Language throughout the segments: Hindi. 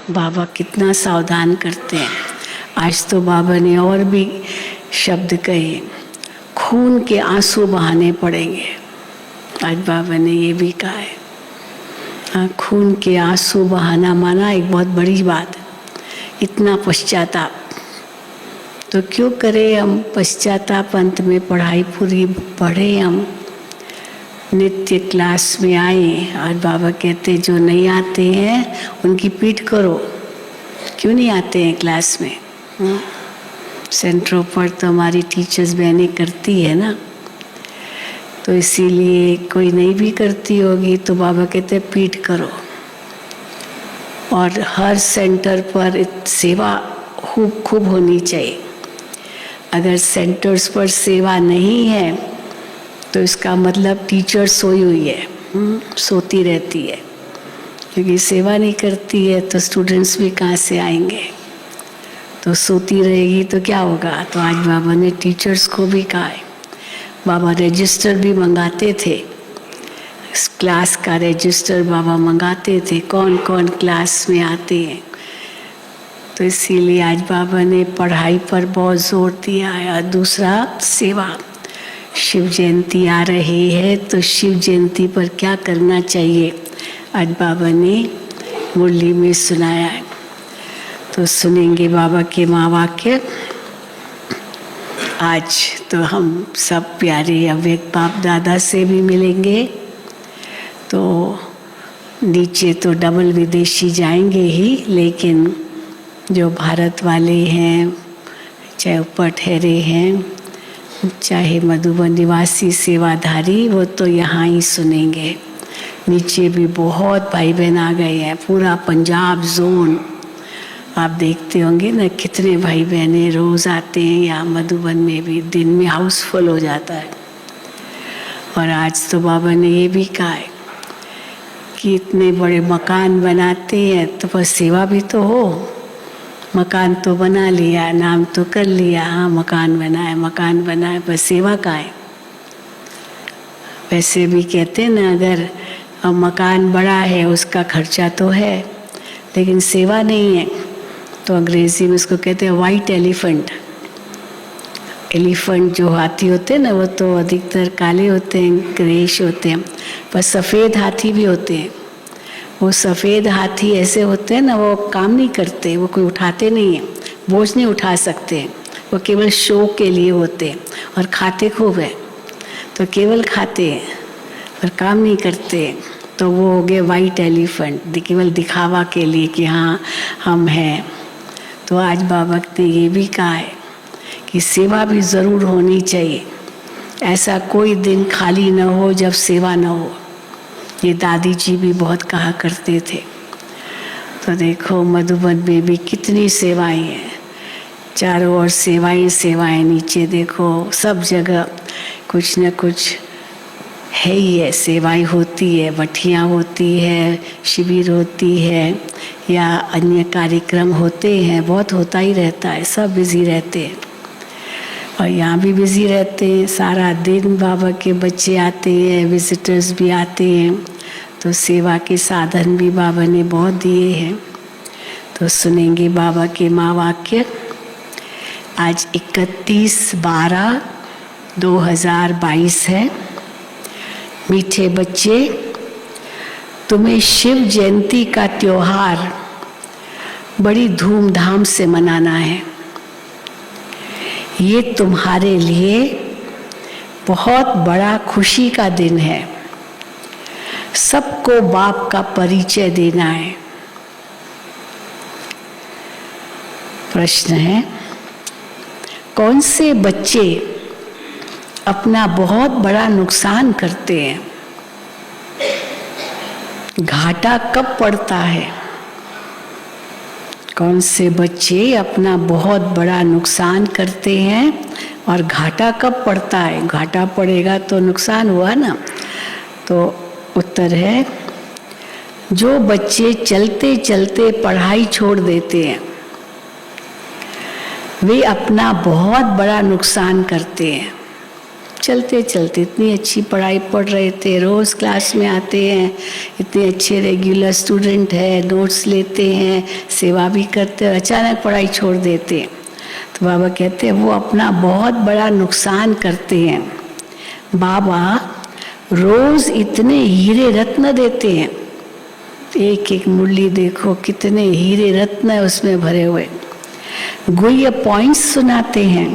बाबा कितना सावधान करते हैं। आज तो बाबा ने और भी शब्द कहे, खून के आंसू बहाने पड़ेंगे। आज बाबा ने ये भी कहा है। हाँ, खून के आंसू बहाना माना एक बहुत बड़ी बात। इतना पश्चाताप तो क्यों करें हम पश्चाताप। अंत में पढ़ाई पूरी पढ़े, हम नित्य क्लास में आए और बाबा कहते जो नहीं आते हैं उनकी पीठ करो। क्यों नहीं आते हैं क्लास में? सेंटरों पर तो हमारी टीचर्स बहनें करती है ना, तो इसीलिए कोई नहीं भी करती होगी तो बाबा कहते पीठ करो। और हर सेंटर पर सेवा खूब होनी चाहिए। अगर सेंटर्स पर सेवा नहीं है तो इसका मतलब टीचर सोई हुई है, सोती रहती है। क्योंकि सेवा नहीं करती है तो स्टूडेंट्स भी कहाँ से आएंगे। तो सोती रहेगी तो क्या होगा। तो आज बाबा ने टीचर्स को भी कहा है। बाबा रजिस्टर भी मंगाते थे, क्लास का रजिस्टर बाबा मंगाते थे, कौन कौन क्लास में आते हैं। तो इसीलिए आज बाबा ने पढ़ाई पर बहुत जोर दिया है। और दूसरा सेवा। शिव जयंती आ रही है तो शिव जयंती पर क्या करना चाहिए आज बाबा ने मुरली में सुनाया है। तो सुनेंगे बाबा के महावाक्य। आज तो हम सब प्यारे अव्यक्त बाप दादा से भी मिलेंगे। तो नीचे तो डबल विदेशी जाएंगे ही, लेकिन जो भारत वाले हैं, चाहे ऊपर ठहरे हैं, चाहे मधुबन निवासी सेवाधारी, वो तो यहाँ ही सुनेंगे। नीचे भी बहुत भाई बहन आ गए हैं, पूरा पंजाब जोन। आप देखते होंगे ना कितने भाई बहनें रोज़ आते हैं। यहाँ मधुबन में भी दिन में हाउसफुल हो जाता है। और आज तो बाबा ने ये भी कहा है कि इतने बड़े मकान बनाते हैं तो बस सेवा भी तो हो। मकान तो बना लिया, नाम तो कर लिया, हाँ मकान बनाया, बस सेवा का है। वैसे भी कहते हैं ना, अगर मकान बड़ा है उसका खर्चा तो है, लेकिन सेवा नहीं है तो अंग्रेजी में उसको कहते हैं वाइट एलिफेंट। एलिफेंट जो हाथी होते हैं ना, वो तो अधिकतर काले होते हैं, ग्रेइश होते हैं, पर सफ़ेद हाथी भी होते हैं। वो सफ़ेद हाथी ऐसे होते हैं ना, वो काम नहीं करते, वो कोई उठाते नहीं हैं, बोझ नहीं उठा सकते, वो केवल शो के लिए होते हैं। और खाते खूब है, तो केवल खाते हैं पर काम नहीं करते। तो वो हो गए वाइट एलिफेंट, केवल दिखावा के लिए कि हाँ हम हैं। तो आज बाबा ने ये भी कहा है कि सेवा भी ज़रूर होनी चाहिए। ऐसा कोई दिन खाली न हो जब सेवा न हो। ये दादी जी भी बहुत कहा करते थे। तो देखो मधुबन में भी कितनी सेवाएं हैं, चारों ओर सेवाएं। नीचे देखो सब जगह कुछ न कुछ है ही है, सेवाएं होती है, भट्टियाँ होती है, शिविर होती है, या अन्य कार्यक्रम होते हैं, बहुत होता ही रहता है। सब बिजी रहते हैं और यहाँ भी बिजी रहते हैं। सारा दिन बाबा के बच्चे आते हैं, विजिटर्स भी आते हैं। तो सेवा के साधन भी बाबा ने बहुत दिए हैं। तो सुनेंगे बाबा के महावाक्य। आज 31/12/2022 है। मीठे बच्चे, तुम्हें शिव जयंती का त्योहार बड़ी धूमधाम से मनाना है। ये तुम्हारे लिए बहुत बड़ा खुशी का दिन है। सबको बाप का परिचय देना है। प्रश्न है, कौन से बच्चे अपना बहुत बड़ा नुकसान करते हैं? घाटा कब पड़ता है? कौन से बच्चे अपना बहुत बड़ा नुकसान करते हैं और घाटा कब पड़ता है? घाटा पड़ेगा तो नुकसान हुआ ना। तो उत्तर है, जो बच्चे चलते चलते पढ़ाई छोड़ देते हैं वे अपना बहुत बड़ा नुकसान करते हैं। चलते चलते इतनी अच्छी पढ़ाई पढ़ रहे थे, रोज़ क्लास में आते हैं, इतने अच्छे रेगुलर स्टूडेंट है, नोट्स लेते हैं, सेवा भी करते हैं, अचानक पढ़ाई छोड़ देते हैं। तो बाबा कहते हैं वो अपना बहुत बड़ा नुकसान करते हैं। बाबा रोज़ इतने हीरे रत्न देते हैं, एक एक मुरली देखो कितने हीरे रत्न उसमें भरे हुए, गुह्य पॉइंट्स सुनाते हैं।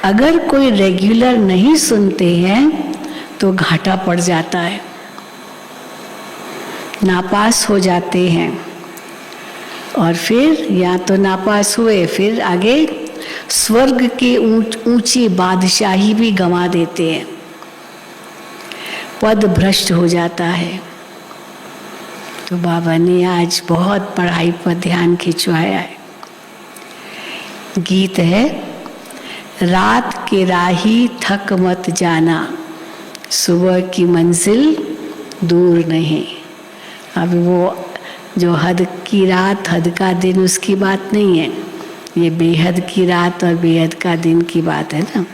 अगर कोई रेगुलर नहीं सुनते हैं तो घाटा पड़ जाता है, नापास हो जाते हैं, और फिर या तो नापास हुए फिर आगे स्वर्ग की ऊंची बादशाही भी गंवा देते हैं, पद भ्रष्ट हो जाता है। तो बाबा ने आज बहुत पढ़ाई पर ध्यान खिंचवाया है। गीत है, रात के राही थक मत जाना, सुबह की मंजिल दूर नहीं। अब वो जो हद की रात हद का दिन उसकी बात नहीं है, ये बेहद की रात और बेहद का दिन की बात है ना।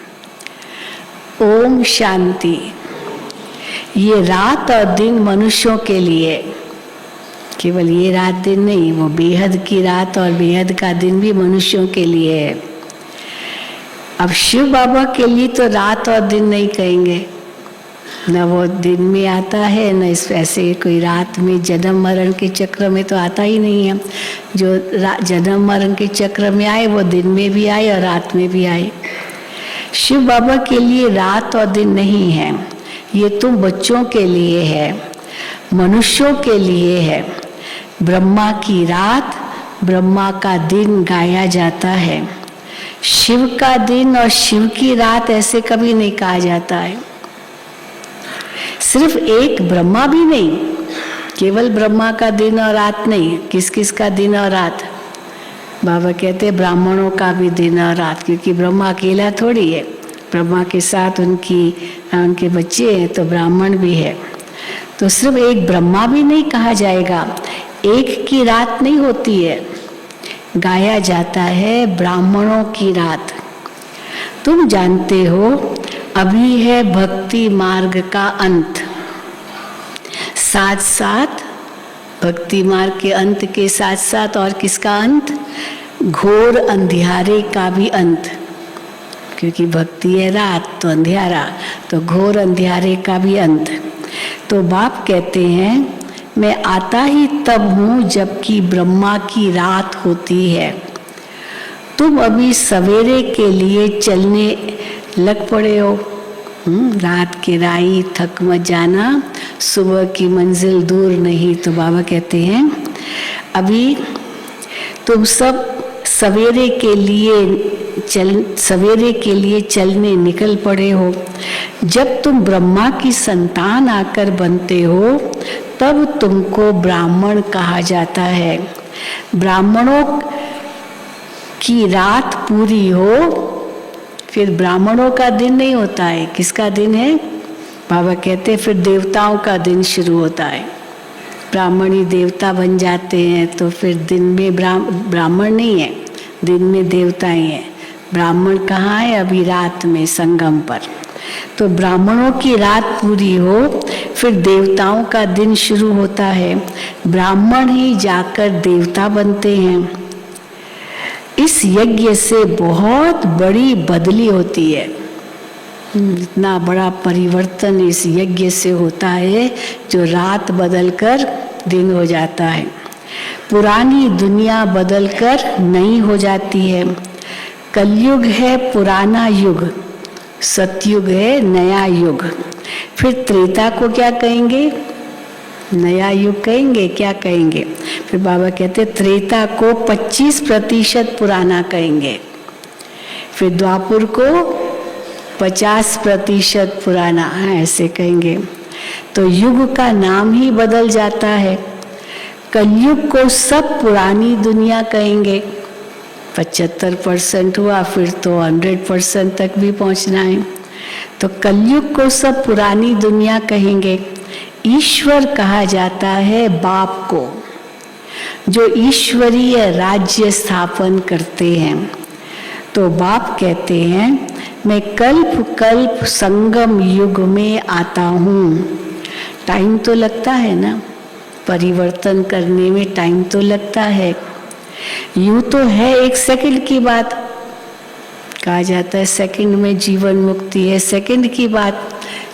ओम शांति। ये रात और दिन मनुष्यों के लिए, केवल ये रात दिन नहीं, वो बेहद की रात और बेहद का दिन भी मनुष्यों के लिए है। अब शिव बाबा के लिए तो रात और दिन नहीं कहेंगे, न वो दिन में आता है न इस ऐसे कोई रात में जन्म मरण के चक्र में तो आता ही नहीं है। जो जन्म मरण के चक्र में आए वो दिन में भी आए और रात में भी आए। शिव बाबा के लिए रात और दिन नहीं है, ये तुम बच्चों के लिए है, मनुष्यों के लिए है। ब्रह्मा की रात ब्रह्मा का दिन गाया जाता है, शिव का दिन और शिव की रात ऐसे कभी नहीं कहा जाता है। सिर्फ एक ब्रह्मा भी नहीं, केवल ब्रह्मा का दिन और रात नहीं, किस किस का दिन और रात। बाबा कहते हैं ब्राह्मणों का भी दिन और रात, क्योंकि ब्रह्मा अकेला थोड़ी है, ब्रह्मा के साथ उनके बच्चे हैं तो ब्राह्मण भी है। तो सिर्फ एक ब्रह्मा भी नहीं कहा जाएगा, एक की रात नहीं होती है, गाया जाता है ब्राह्मणों की रात। तुम जानते हो अभी है भक्ति मार्ग का अंत, साथ साथ भक्ति मार्ग के अंत के साथ साथ और किसका अंत? घोर अंधियारे का भी अंत, क्योंकि भक्ति है रात तो अंधियारा, तो घोर अंधियारे का भी अंत। तो बाप कहते हैं मैं आता ही तब हूँ जबकि ब्रह्मा की रात होती है। तुम अभी सवेरे के लिए चलने लग पड़े हो। रात के राही थक मत जाना, सुबह की मंजिल दूर नहीं। तो बाबा कहते हैं अभी तुम सब सवेरे के लिए चलने निकल पड़े हो। जब तुम ब्रह्मा की संतान आकर बनते हो तब तुमको ब्राह्मण कहा जाता है। ब्राह्मणों की रात पूरी हो फिर ब्राह्मणों का दिन नहीं होता है, किसका दिन है? बाबा कहते हैं फिर देवताओं का दिन शुरू होता है। ब्राह्मण ही देवता बन जाते हैं तो फिर दिन में ब्राह्मण नहीं है, दिन में देवता ही है। ब्राह्मण कहाँ है? अभी रात में संगम पर। तो ब्राह्मणों की रात पूरी हो फिर देवताओं का दिन शुरू होता है। ब्राह्मण ही जाकर देवता बनते हैं। इस यज्ञ से बहुत बड़ी बदली होती है। इतना बड़ा परिवर्तन इस यज्ञ से होता है जो रात बदलकर दिन हो जाता है। पुरानी दुनिया बदलकर नई हो जाती है। कलयुग है पुराना युग, सतयुग है नया युग। फिर त्रेता को क्या कहेंगे? नया युग कहेंगे, क्या कहेंगे? फिर बाबा कहते त्रेता को 25% पुराना कहेंगे, फिर द्वापुर को 50% पुराना, ऐसे कहेंगे। तो युग का नाम ही बदल जाता है। कलयुग को सब पुरानी दुनिया कहेंगे। 75% हुआ, फिर तो 100% तक भी पहुंचना है। तो कलयुग को सब पुरानी दुनिया कहेंगे। ईश्वर कहा जाता है बाप को, जो ईश्वरीय राज्य स्थापन करते हैं। तो बाप कहते हैं मैं कल्प कल्प संगम युग में आता हूँ। टाइम तो लगता है ना, परिवर्तन करने में टाइम तो लगता है। यूं तो है 1 सेकंड की बात, कहा जाता है सेकंड में जीवन मुक्ति है, सेकंड की बात,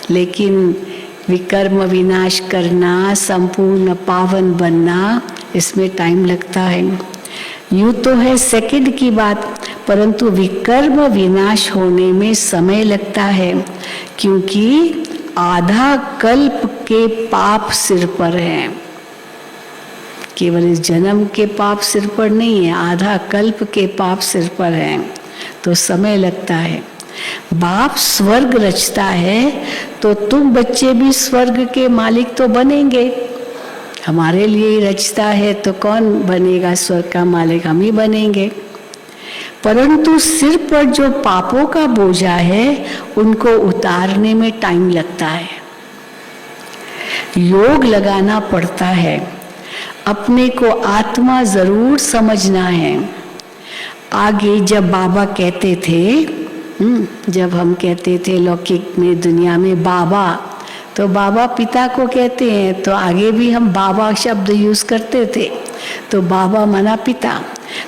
लेकिन विकर्म विनाश करना, संपूर्ण पावन बनना, इसमें टाइम लगता है। यूं तो है सेकंड की बात, परंतु विकर्म विनाश होने में समय लगता है, क्योंकि आधा कल्प के पाप सिर पर हैं। केवल इस जन्म के पाप सिर पर नहीं है, आधा कल्प के पाप सिर पर हैं, तो समय लगता है। बाप स्वर्ग रचता है तो तुम बच्चे भी स्वर्ग के मालिक तो बनेंगे। हमारे लिए ही रचता है तो कौन बनेगा स्वर्ग का मालिक? हम ही बनेंगे। परंतु सिर पर जो पापों का बोझा है उनको उतारने में टाइम लगता है, योग लगाना पड़ता है, अपने को आत्मा जरूर समझना है। आगे जब बाबा कहते थे, जब हम कहते थे लौकिक में दुनिया में बाबा, तो बाबा पिता को कहते हैं, तो आगे भी हम बाबा शब्द यूज करते थे, तो बाबा माना पिता।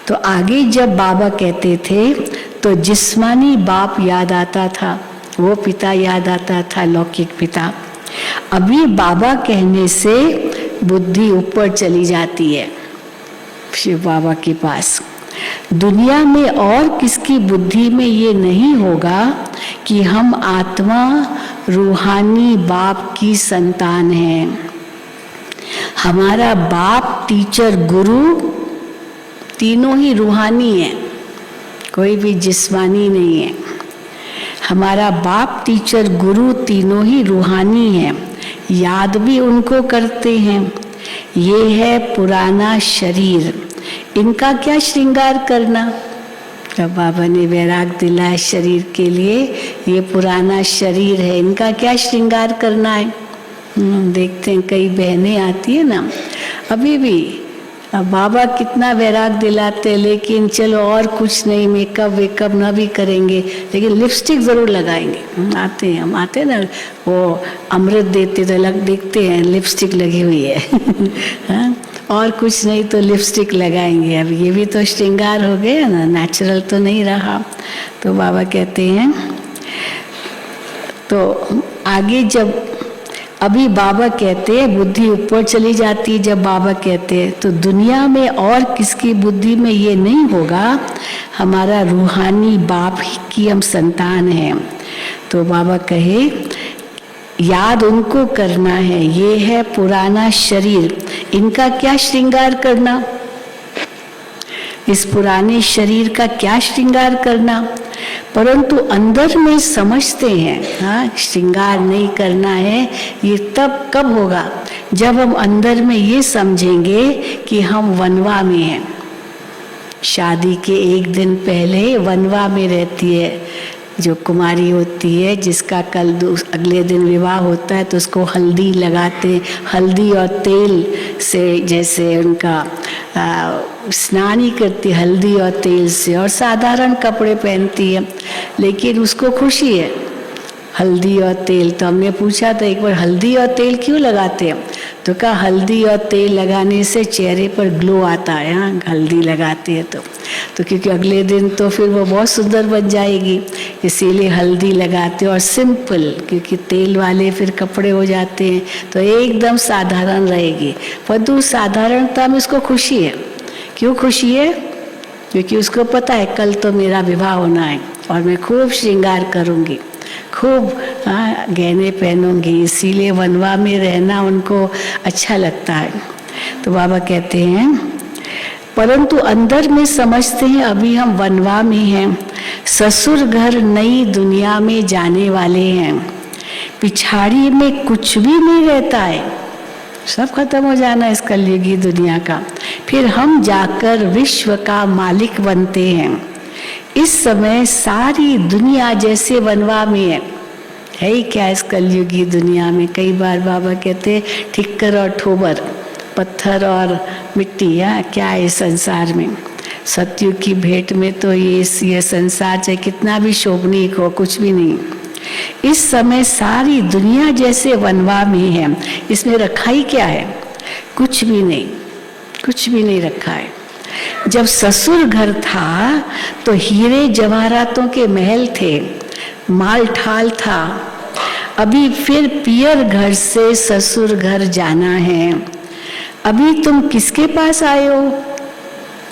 तो आगे जब बाबा कहते थे तो जिस्मानी बाप याद आता था, वो पिता याद आता था, लौकिक पिता। अभी बाबा कहने से बुद्धि ऊपर चली जाती है शिव बाबा के पास। दुनिया में और किसकी बुद्धि में ये नहीं होगा कि हम आत्मा रूहानी बाप की संतान हैं। हमारा बाप, टीचर, गुरु तीनों ही रूहानी है, कोई भी जिस्मानी नहीं है। हमारा बाप, टीचर, गुरु तीनों ही रूहानी है, याद भी उनको करते हैं। ये है पुराना शरीर, इनका क्या श्रृंगार करना? जब बाबा ने वैराग दिलाया शरीर के लिए, ये पुराना शरीर है, इनका क्या श्रृंगार करना है? देखते हैं कई बहनें आती है ना अभी भी, अब बाबा कितना वैराग दिलाते, लेकिन चलो और कुछ नहीं, मेकअप वेकअप ना भी करेंगे, लेकिन लिपस्टिक जरूर लगाएंगे। आते हैं, हम आते हैं ना, वो अमृत देते तो अलग देखते हैं लिपस्टिक लगी हुई है हाँ? और कुछ नहीं तो लिपस्टिक लगाएंगे। अब ये भी तो श्रृंगार हो गया ना, नेचुरल तो नहीं रहा। तो बाबा कहते हैं, तो आगे जब अभी बाबा कहते हैं बुद्धि ऊपर चली जाती है, जब बाबा कहते हैं तो दुनिया में और किसकी बुद्धि में ये नहीं होगा, हमारा रूहानी बाप की हम संतान हैं। तो बाबा कहे याद उनको करना है, ये है पुराना शरीर, इनका क्या श्रृंगार करना? इस पुराने शरीर का क्या श्रृंगार करना? परंतु अंदर में समझते हैं, हाँ श्रृंगार नहीं करना है। ये तब कब होगा? जब हम अंदर में ये समझेंगे कि हम वनवा में हैं। शादी के 1 दिन पहले वनवा में रहती है जो कुमारी होती है, जिसका कल अगले दिन विवाह होता है, तो उसको हल्दी लगाते, हल्दी और तेल से जैसे उनका स्नान ही करती, हल्दी और तेल से, और साधारण कपड़े पहनती है, लेकिन उसको खुशी है हल्दी और तेल। तो हमने पूछा था एक बार, हल्दी और तेल क्यों लगाते हैं? तो कहा हल्दी और तेल लगाने से चेहरे पर ग्लो आता है। हाँ, हल्दी लगाते हैं तो क्योंकि अगले दिन तो फिर वो बहुत सुंदर बन जाएगी, इसीलिए हल्दी लगाते हैं। और सिंपल, क्योंकि तेल वाले फिर कपड़े हो जाते हैं, तो एकदम साधारण रहेगी। परंतु साधारणता में उसको खुशी है। क्यों खुशी है? क्योंकि उसको पता है कल तो मेरा विवाह होना है और मैं खूब श्रृंगार करूँगी, खूब गहने पहनूंगी, इसीलिए वनवा में रहना उनको अच्छा लगता है। तो बाबा कहते हैं परंतु अंदर में समझते हैं अभी हम वनवा में हैं, ससुर घर नई दुनिया में जाने वाले हैं, पिछाड़ी में कुछ भी नहीं रहता है, सब खत्म हो जाना इस कलयुगी दुनिया का। फिर हम जाकर विश्व का मालिक बनते हैं। इस समय सारी दुनिया जैसे वनवा में है ही क्या इस कलयुगी दुनिया में? कई बार बाबा कहते हैं ठिक्कर और ठोबर, पत्थर और मिट्टी, क्या है संसार में? सत्युग की भेंट में तो ये संसार चाहे कितना भी शोभनीय हो, कुछ भी नहीं। इस समय सारी दुनिया जैसे वनवा में है। इसमें रखा ही क्या है? कुछ भी नहीं, कुछ भी नहीं रखा है। जब ससुर घर था तो हीरे जवाहरातों के महल थे, माल ठाल था। अभी फिर पियर घर से ससुर घर जाना है। अभी तुम किसके पास आए हो?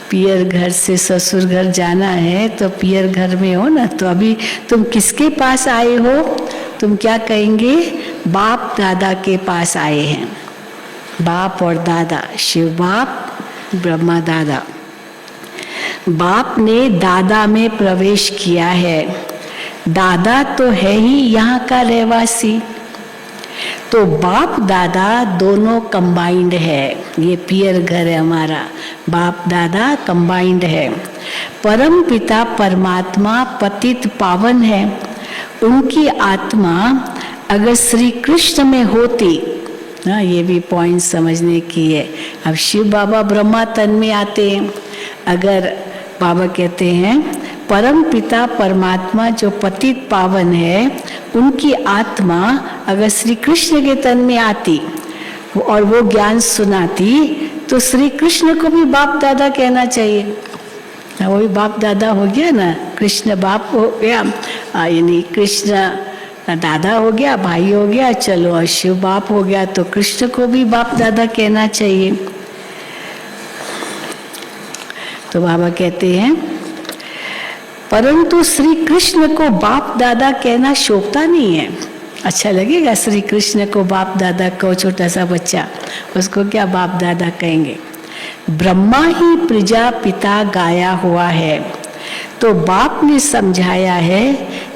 पियर घर से ससुर घर जाना है तो पियर घर में हो ना, तो अभी तुम किसके पास आए हो? तुम क्या कहेंगे? बाप दादा के पास आए हैं। बाप और दादा, शिव बाप, ब्रह्मा दादा। बाप ने दादा में प्रवेश किया है। दादा तो है ही यहाँ का रहवासी, तो बाप दादा दोनों कंबाइंड है। ये पियर घर है हमारा, बाप दादा कंबाइंड है। परम पिता परमात्मा पतित पावन है। उनकी आत्मा अगर श्री कृष्ण में होती, हाँ ये भी पॉइंट समझने की है। अब शिव बाबा ब्रह्मा तन में आते हैं। अगर बाबा कहते हैं परम पिता परमात्मा जो पतित पावन है, उनकी आत्मा अगर श्री कृष्ण के तन में आती और वो ज्ञान सुनाती, तो श्री कृष्ण को भी बाप दादा कहना चाहिए। वो भी बाप दादा हो गया ना, कृष्ण बाप हो गया, यानी कृष्ण दादा हो गया, भाई हो गया, चलो और शिव बाप हो गया, तो कृष्ण को भी बाप दादा कहना चाहिए। तो बाबा कहते हैं परंतु श्री कृष्ण को बाप दादा कहना शोभता नहीं है। अच्छा लगेगा श्री कृष्ण को बाप दादा को? छोटा सा बच्चा, उसको क्या बाप दादा कहेंगे? ब्रह्मा ही प्रजापिता गाया हुआ है। तो बाप ने समझाया है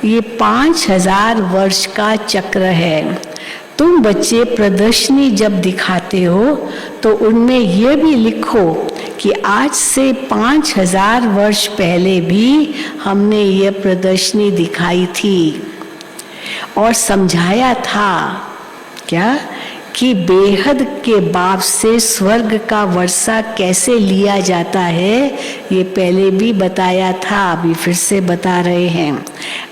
ये 5000 वर्ष का चक्र है। तुम बच्चे प्रदर्शनी जब दिखाते हो तो उनमें यह भी लिखो कि आज से 5000 वर्ष पहले भी हमने ये प्रदर्शनी दिखाई थी और समझाया था क्या कि बेहद के बाप से स्वर्ग का वर्षा कैसे लिया जाता है, ये पहले भी बताया था, अभी फिर से बता रहे हैं।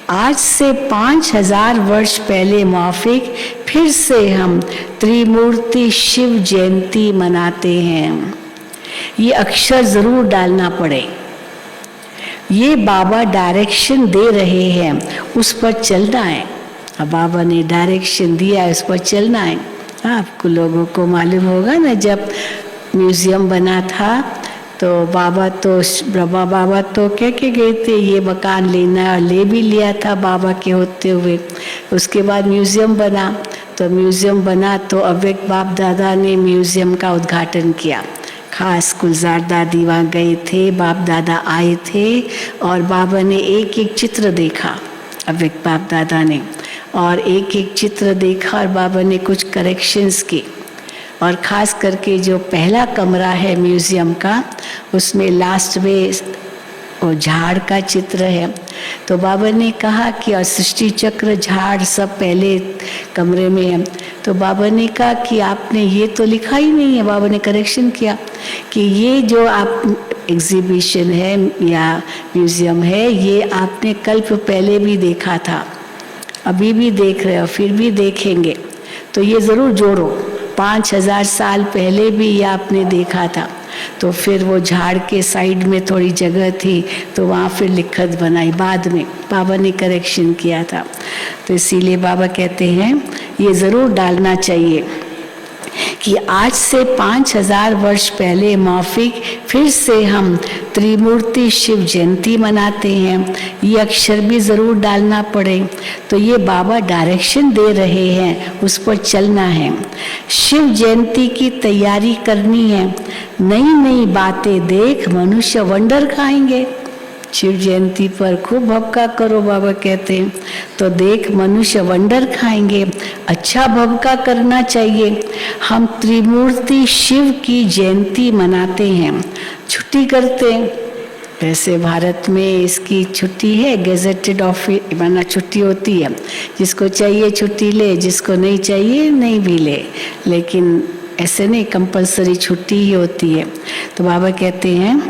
आज से 5000 वर्ष पहले माफिक फिर से हम त्रिमूर्ति शिव जयंती मनाते हैं। ये अक्षर जरूर डालना पड़े। ये बाबा डायरेक्शन दे रहे हैं, उस पर चलना है। अब बाबा ने डायरेक्शन दिया है, उस पर चलना है। आपको लोगों को मालूम होगा ना, जब म्यूजियम बना था तो बाबा तो कह के गए थे ये मकान लेना है, और ले भी लिया था बाबा के होते हुए। उसके बाद म्यूजियम बना, तो म्यूजियम बना तो अव्यक्त बाप दादा ने म्यूजियम का उद्घाटन किया। खास गुलजार दादी वहाँ गए थे, बाप दादा आए थे और बाबा ने एक एक चित्र देखा, अव्यक्त बाप दादा ने, और एक एक चित्र देखा और बाबा ने कुछ करेक्शंस की। और ख़ास करके जो पहला कमरा है म्यूज़ियम का, उसमें लास्ट में वो झाड़ का चित्र है। तो बाबा ने कहा कि और सृष्टि चक्र झाड़ सब पहले कमरे में है। तो बाबा ने कहा कि आपने ये तो लिखा ही नहीं है। बाबा ने करेक्शन किया कि ये जो आप एग्जीबिशन है या म्यूज़ियम है, ये आपने कल्प पहले भी देखा था, अभी भी देख रहे हो, फिर भी देखेंगे, तो ये ज़रूर जोड़ो। 5000 साल पहले भी ये आपने देखा था। तो फिर वो झाड़ के साइड में थोड़ी जगह थी, तो वहाँ फिर लिखत बनाई, बाद में बाबा ने करेक्शन किया था। तो इसीलिए बाबा कहते हैं ये ज़रूर डालना चाहिए कि आज से 5000 वर्ष पहले माफिक फिर से हम त्रिमूर्ति शिव जयंती मनाते हैं। ये अक्षर भी ज़रूर डालना पड़े। तो ये बाबा डायरेक्शन दे रहे हैं, उस पर चलना है। शिव जयंती की तैयारी करनी है। नई नई बातें देख मनुष्य वंडर खाएंगे। शिव जयंती पर खूब भबका करो, बाबा कहते हैं, तो देख मनुष्य वंडर खाएंगे। अच्छा भबका करना चाहिए। हम त्रिमूर्ति शिव की जयंती मनाते हैं, छुट्टी करते हैं। वैसे भारत में इसकी छुट्टी है, गेजेटेड ऑफिस माना छुट्टी होती है। जिसको चाहिए छुट्टी ले, जिसको नहीं चाहिए नहीं भी ले, लेकिन ऐसे नहीं कंपलसरी छुट्टी ही होती है। तो बाबा कहते हैं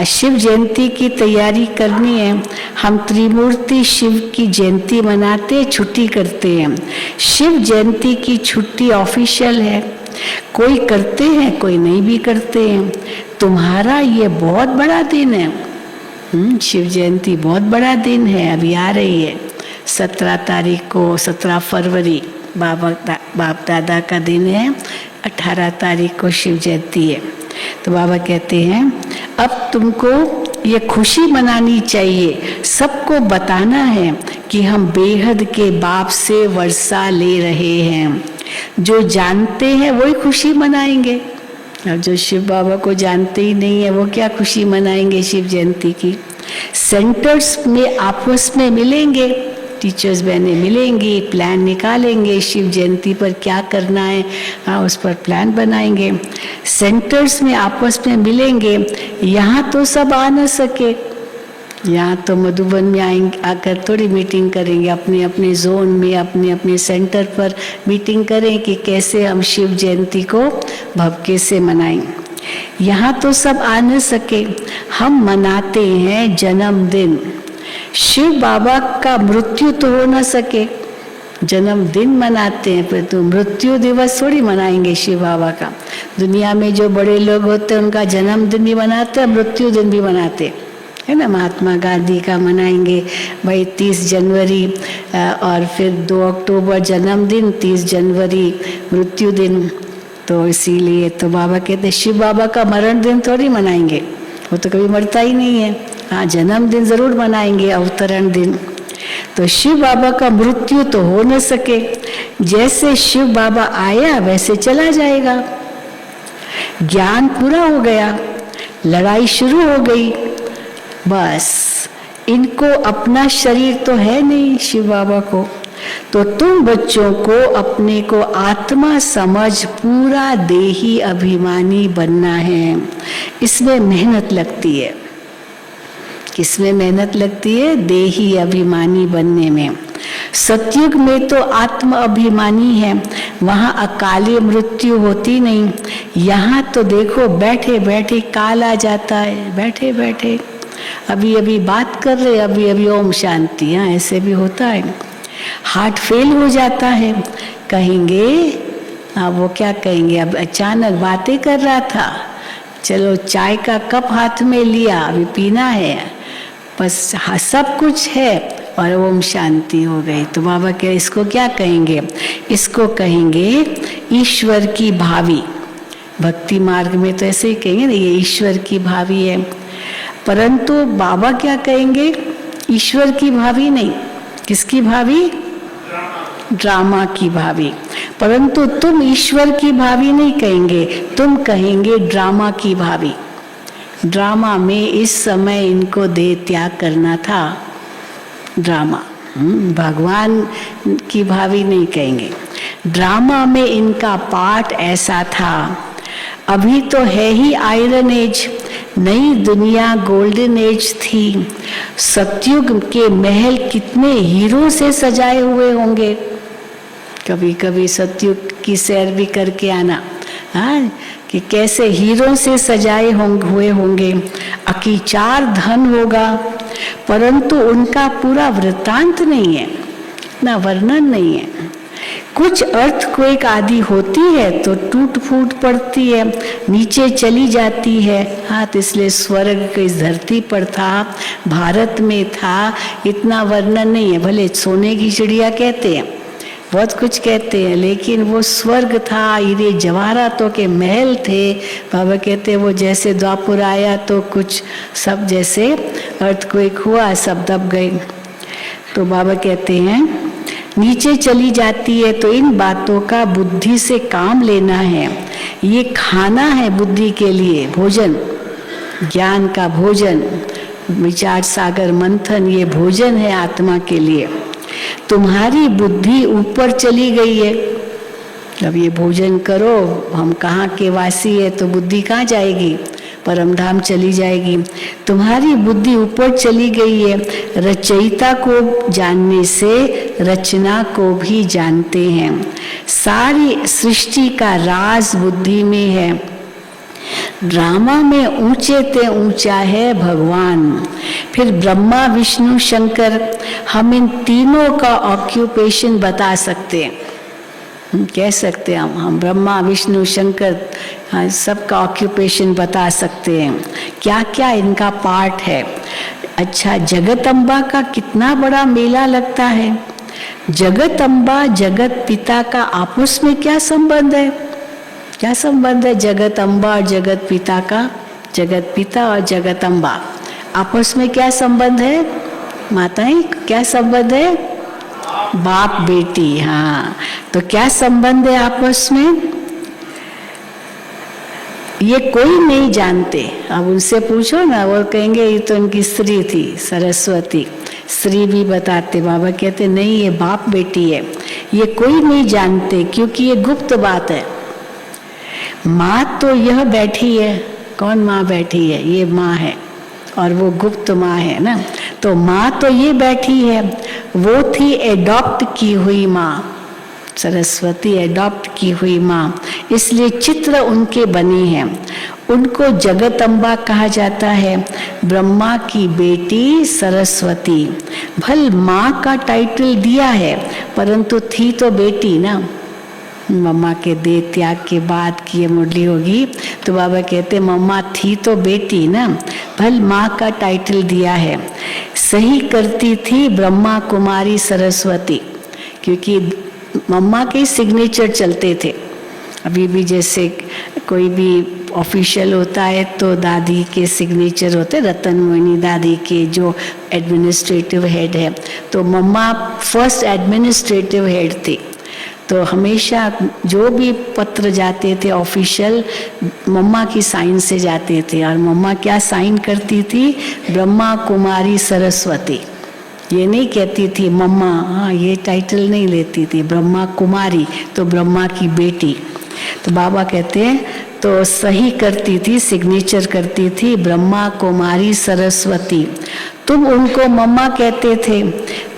शिव जयंती की तैयारी करनी है। हम त्रिमूर्ति शिव की जयंती मनाते, छुट्टी करते हैं। शिव जयंती की छुट्टी ऑफिशियल है, कोई करते हैं कोई नहीं भी करते हैं। तुम्हारा ये बहुत बड़ा दिन है। शिव जयंती बहुत बड़ा दिन है, अभी आ रही है 17 तारीख को, 17 फरवरी बाप दादा का दिन है, 18 तारीख को शिव जयंती है। तो बाबा कहते हैं अब तुमको ये खुशी मनानी चाहिए, सबको बताना है कि हम बेहद के बाप से वर्षा ले रहे हैं। जो जानते हैं वही खुशी मनाएंगे, अब जो शिव बाबा को जानते ही नहीं है वो क्या खुशी मनाएंगे शिव जयंती की। सेंटर्स में आपस में मिलेंगे, टीचर्स बहनें मिलेंगी, प्लान निकालेंगे शिव जयंती पर क्या करना है, हाँ उस पर प्लान बनाएंगे। सेंटर्स में आपस में मिलेंगे। यहाँ तो सब आ न सके, यहाँ तो मधुबन में आएंगे, आकर थोड़ी मीटिंग करेंगे, अपने अपने जोन में अपने अपने सेंटर पर मीटिंग करें कि कैसे हम शिव जयंती को भव्य से मनाएं। यहाँ तो सब आ न सके, हम मनाते हैं जन्मदिन। शिव बाबा का मृत्यु तो हो न सके, जन्मदिन मनाते हैं, पर तो मृत्यु दिवस थोड़ी मनाएंगे शिव बाबा का। दुनिया में जो बड़े लोग होते हैं उनका जन्मदिन भी मनाते हैं, मृत्यु दिन भी मनाते है ना। महात्मा गांधी का मनाएंगे भाई 30 जनवरी, और फिर 2 अक्टूबर जन्मदिन, 30 जनवरी मृत्यु दिन। तो इसीलिए तो बाबा कहते शिव बाबा का मरण दिन थोड़ी मनाएंगे, वो तो कभी मरता ही नहीं है। हाँ जन्मदिन जरूर मनाएंगे, अवतरण दिन। तो शिव बाबा का मृत्यु तो हो न सके, जैसे शिव बाबा आया वैसे चला जाएगा। ज्ञान पूरा हो गया, लड़ाई शुरू हो गई, बस इनको अपना शरीर तो है नहीं शिव बाबा को। तो तुम बच्चों को अपने को आत्मा समझ पूरा देही अभिमानी बनना है। इसमें मेहनत लगती है। किसमें मेहनत लगती है? देही अभिमानी बनने में। सतयुग में तो आत्म अभिमानी है, वहाँ अकाली मृत्यु होती नहीं। यहाँ तो देखो बैठे बैठे काल आ जाता है, बैठे बैठे अभी अभी बात कर रहे, अभी अभी ओम शांति, हाँ ऐसे भी होता है। हार्ट फेल हो जाता है, कहेंगे हाँ वो क्या कहेंगे, अब अचानक बातें कर रहा था, चलो चाय का कप हाथ में लिया, अभी पीना है, बस हाँ सब कुछ है और ओम शांति हो गई। तो बाबा कह इसको क्या कहेंगे? इसको कहेंगे ईश्वर की भावी। भक्ति मार्ग में तो ऐसे ही कहेंगे ना, ये ईश्वर की भावी है। परंतु बाबा क्या कहेंगे? ईश्वर की भावी नहीं, किसकी भावी? ड्रामा की भावी। परंतु तुम ईश्वर की भावी नहीं कहेंगे, तुम कहेंगे ड्रामा की भावी। ड्रामा में इस समय इनको देह त्याग करना था, ड्रामा। भगवान की भावी नहीं कहेंगे, ड्रामा में इनका पार्ट ऐसा था। अभी तो है ही आयरन एज, नई दुनिया गोल्डन एज थी। सतयुग के महल कितने हीरो से सजाए हुए होंगे। कभी कभी सतयुग की सैर भी करके आना, हाँ, कि कैसे हीरो से सजाए हुए होंगे। अकीचार धन होगा, परंतु उनका पूरा वृत्तांत नहीं है, ना वर्णन नहीं है। कुछ अर्थक्वेक आदि होती है तो टूट फूट पड़ती है, नीचे चली जाती है। हाँ, तो इसलिए स्वर्ग की इस धरती पर था, भारत में था, इतना वर्णन नहीं है। भले सोने की चिड़िया कहते हैं, बहुत कुछ कहते हैं, लेकिन वो स्वर्ग था, हीरे जवाहरातों के महल थे। बाबा कहते हैं वो जैसे द्वापुर आया तो कुछ सब जैसे अर्थक्वेक हुआ, सब दब गए। तो बाबा कहते हैं नीचे चली जाती है, तो इन बातों का बुद्धि से काम लेना है। ये खाना है बुद्धि के लिए, भोजन, ज्ञान का भोजन, विचार सागर मंथन, ये भोजन है आत्मा के लिए। तुम्हारी बुद्धि ऊपर चली गई है, अब ये भोजन करो, हम कहाँ के वासी है, तो बुद्धि कहाँ जाएगी? परमधाम चली जाएगी। तुम्हारी बुद्धि ऊपर चली गई है। रचयिता को जानने से रचना को भी जानते हैं। सारी सृष्टि का राज बुद्धि में है। ड्रामा में ऊंचे ते ऊंचा है भगवान। फिर ब्रह्मा विष्णु शंकर, हम इन तीनों का ऑक्यूपेशन बता सकते हैं, कह सकते हैं हम ब्रह्मा विष्णु शंकर, हाँ, सबका ऑक्यूपेशन बता सकते हैं, क्या क्या इनका पार्ट है। अच्छा, जगदम्बा का कितना बड़ा मेला लगता है। जगदम्बा जगत पिता का आपस में क्या संबंध है, क्या संबंध है जगदम्बा और जगत पिता का। जगत पिता और जगदम्बा आपस में क्या संबंध है माताएं, क्या संबंध है, बाप बेटी। हाँ, तो क्या संबंध है आपस में, ये कोई नहीं जानते। अब उनसे पूछो ना, वो कहेंगे ये तो उनकी स्त्री थी सरस्वती, स्त्री भी बताते। बाबा कहते नहीं, ये बाप बेटी है, ये कोई नहीं जानते क्योंकि ये गुप्त बात है। माँ तो यह बैठी है, कौन माँ बैठी है, ये माँ है, और वो गुप्त माँ है ना। तो माँ तो ये बैठी है, वो थी एडॉप्ट की हुई माँ, सरस्वती एडॉप्ट की हुई माँ, इसलिए चित्र उनके बने हैं। उनको जगदम्बा कहा जाता है, ब्रह्मा की बेटी सरस्वती। भल माँ का टाइटल दिया है, परंतु थी तो बेटी ना। मम्मा के देह त्याग के बाद की ये मुरली होगी तो बाबा कहते मम्मा थी तो बेटी ना, भल माँ का टाइटल दिया है। सही करती थी ब्रह्मा कुमारी सरस्वती, क्योंकि मम्मा के सिग्नेचर चलते थे। अभी भी जैसे कोई भी ऑफिशियल होता है तो दादी के सिग्नेचर होते, रतन मोहिनी दादी के जो एडमिनिस्ट्रेटिव हेड है, तो मम्मा फर्स्ट एडमिनिस्ट्रेटिव हेड थी। तो हमेशा जो भी पत्र जाते थे ऑफिशियल, मम्मा की साइन से जाते थे। और मम्मा क्या साइन करती थी, ब्रह्मा कुमारी सरस्वती। ये नहीं कहती थी मम्मा, हाँ ये टाइटल नहीं लेती थी, ब्रह्मा कुमारी तो ब्रह्मा की बेटी। तो बाबा कहते हैं तो सही करती थी, सिग्नेचर करती थी ब्रह्मा कुमारी सरस्वती। तुम उनको मम्मा कहते थे।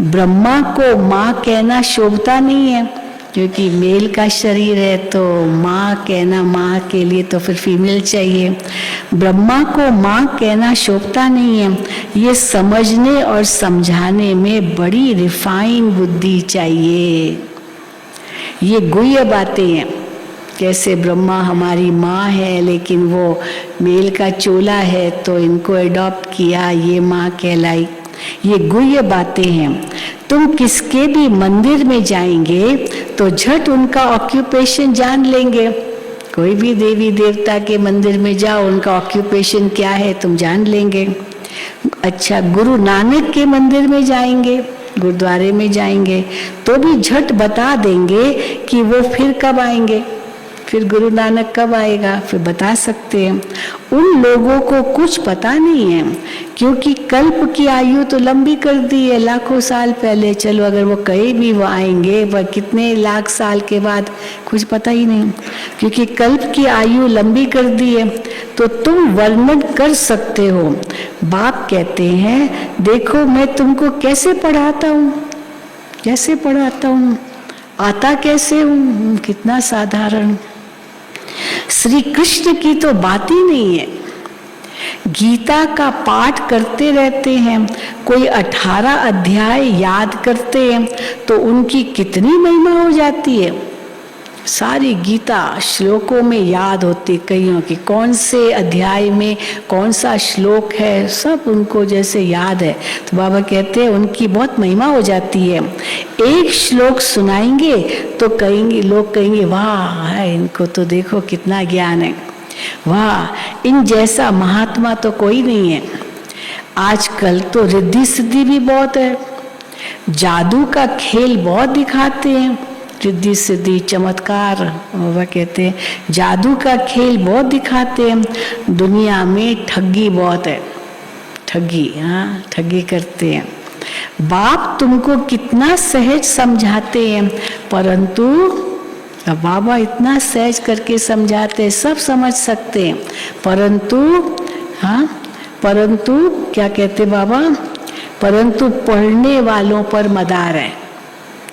ब्रह्मा को माँ कहना शोभता नहीं है, क्योंकि मेल का शरीर है, तो माँ कहना, माँ के लिए तो फिर फीमेल चाहिए। ब्रह्मा को माँ कहना शोभता नहीं है, ये समझने और समझाने में बड़ी रिफाइन बुद्धि चाहिए। ये गुह्य बातें हैं, कैसे ब्रह्मा हमारी माँ है लेकिन वो मेल का चोला है तो इनको एडॉप्ट किया, ये माँ कहलाई। ये गुह्य बातें हैं। तुम किसके भी मंदिर में जाएंगे तो झट उनका ऑक्यूपेशन जान लेंगे। कोई भी देवी देवता के मंदिर में जाओ, उनका ऑक्यूपेशन क्या है तुम जान लेंगे। अच्छा, गुरु नानक के मंदिर में जाएंगे, गुरुद्वारे में जाएंगे तो भी झट बता देंगे कि वो फिर कब आएंगे, फिर गुरु नानक कब आएगा, फिर बता सकते हैं। उन लोगों को कुछ पता नहीं है, क्योंकि कल्प की आयु तो लंबी कर दी है लाखों साल पहले। चलो अगर वो कहीं भी वो आएंगे, वह कितने लाख साल के बाद, कुछ पता ही नहीं, क्योंकि कल्प की आयु लंबी कर दी है। तो तुम वर्णन कर सकते हो। बाप कहते हैं देखो मैं तुमको कैसे पढ़ाता हूँ, कैसे पढ़ाता हूँ, आता कैसे हूँ, कितना साधारण। श्री कृष्ण की तो बात ही नहीं है, गीता का पाठ करते रहते हैं, कोई 18 अध्याय याद करते हैं तो उनकी कितनी महिमा हो जाती है। सारी गीता श्लोकों में याद होती, कईयों की कौन से अध्याय में कौन सा श्लोक है, सब उनको जैसे याद है। तो बाबा कहते हैं उनकी बहुत महिमा हो जाती है। एक श्लोक सुनाएंगे तो कहेंगे, लोग कहेंगे वाह इनको तो देखो कितना ज्ञान है, वाह इन जैसा महात्मा तो कोई नहीं है। आजकल तो रिद्धि सिद्धि भी बहुत है, जादू का खेल बहुत दिखाते हैं, रिद्धि सिद्धि चमत्कार। बाबा कहते हैं जादू का खेल बहुत दिखाते हैं। दुनिया में ठगी बहुत है, ठगी, हाँ ठगी करते हैं। बाप तुमको कितना सहज समझाते हैं, परंतु बाबा इतना सहज करके समझाते हैं, सब समझ सकते हैं, परंतु हाँ परंतु क्या कहते बाबा, परंतु पढ़ने वालों पर मदार है।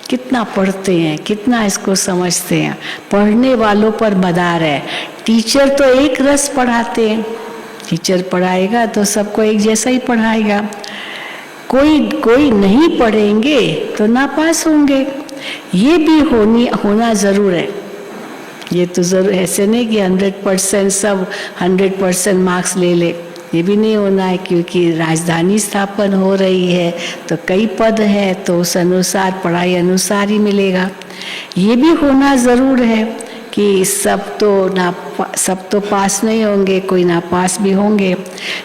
कितना पढ़ते हैं, कितना इसको समझते हैं, पढ़ने वालों पर मदार है। टीचर तो एक रस पढ़ाते हैं, टीचर पढ़ाएगा तो सबको एक जैसा ही पढ़ाएगा। कोई नहीं पढ़ेंगे तो नापास होंगे। ये भी होना जरूर है। ये तो जरूर ऐसे नहीं कि 100% सब 100% मार्क्स ले ले, ये भी नहीं होना है, क्योंकि राजधानी स्थापन हो रही है तो कई पद है तो उस अनुसार पढ़ाई अनुसार ही मिलेगा। ये भी होना ज़रूर है कि सब तो पास नहीं होंगे, कोई नापास भी होंगे।